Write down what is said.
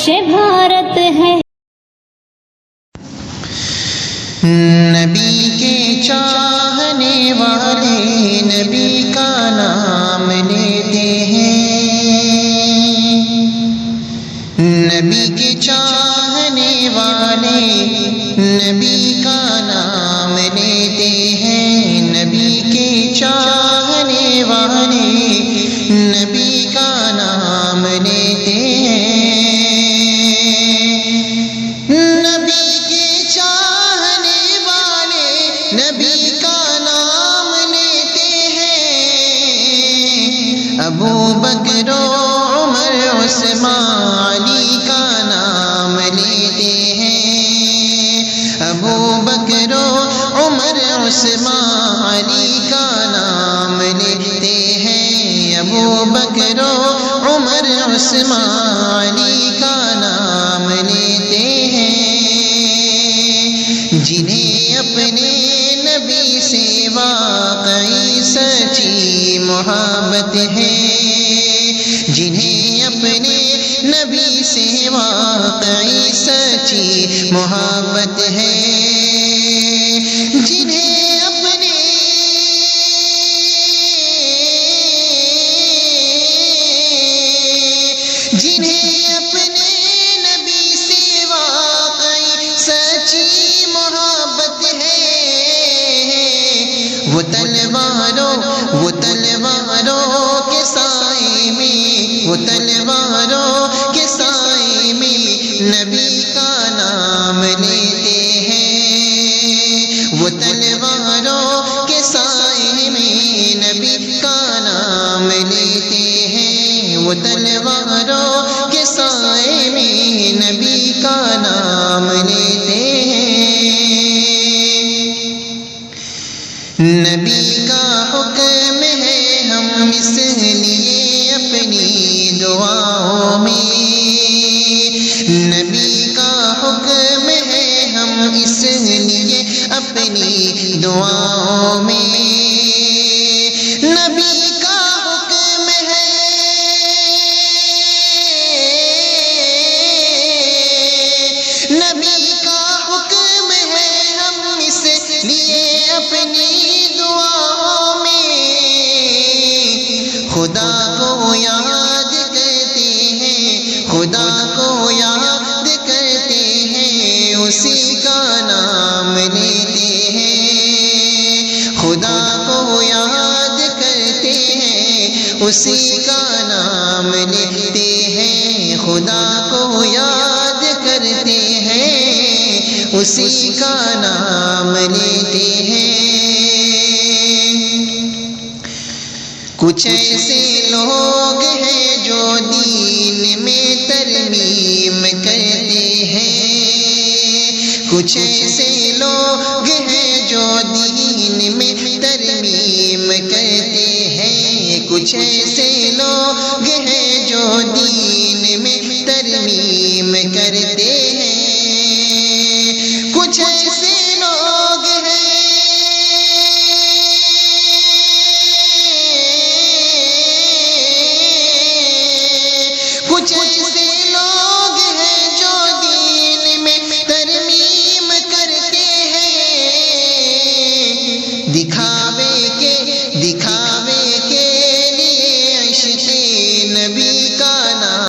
بھارت ہے۔ نبی کے چاہنے والے نبی کا نام لیتے ہیں، نبی کے چاہنے والے نبی کا نام لیتے ہیں، نبی کے چاہنے والے نبی کا نام لیتے ہیں، نبی کے چاہنے والے نبی کا نام لیتے ہیں، ابو بکر و عمر عثمان علی کا نام لیتے ہیں، ابو بکر و عمر عثمان علی کا نام لیتے ہیں، ابو بکر و عمر عثمان علی کا نام لیتے ہیں، جنہیں اپنے نبی سے واقعی سچی محبت ہے، جنہیں اپنے نبی سے واقعی سچی محبت ہے، جنہیں اپنے نبی سے واقعی سچی محبت ہے، وہ تلواروں کے سائے میں، وہ تلواروں کے سائے میں نبی کا نام لیتے ہیں، وہ تلواروں کے سائے میں نبی کا نام لیتے ہیں، وہ تلواروں کے سائے میں نبی کا نام لیتے ہیں، نبی کا حکم ہے ہم اس لیے اپنی دعاؤں میں، نبی کا حکم ہے ہم اس لیے اپنی دعاؤں میں، نبی کا حکم ہے، نبی کا حکم ہے ہم اس لیے اپنی دعاؤں میں خدا کو یاد کرتے ہیں، خدا کو یاد کرتے ہیں، اسی کا نام لیتے ہیں، خدا کو یاد کرتے ہیں، اسی کا نام لیتے ہیں، خدا کو یاد کرتے ہیں، اسی کا نام لیتے ہیں۔ کچھ ایسے لوگ ہیں جو دین میں ترمیم کرتے ہیں، کچھ ایسے لوگ ہیں جو دین میں ترمیم کرتے ہیں، کچھ ایسے لوگ ہیں جو دین میں ترمیم کرتے ہیں، کچھ ایسے لوگ ہیں، کچھ ایسے لوگ ہیں جو دین میں ترمیم کرتے ہیں، دکھا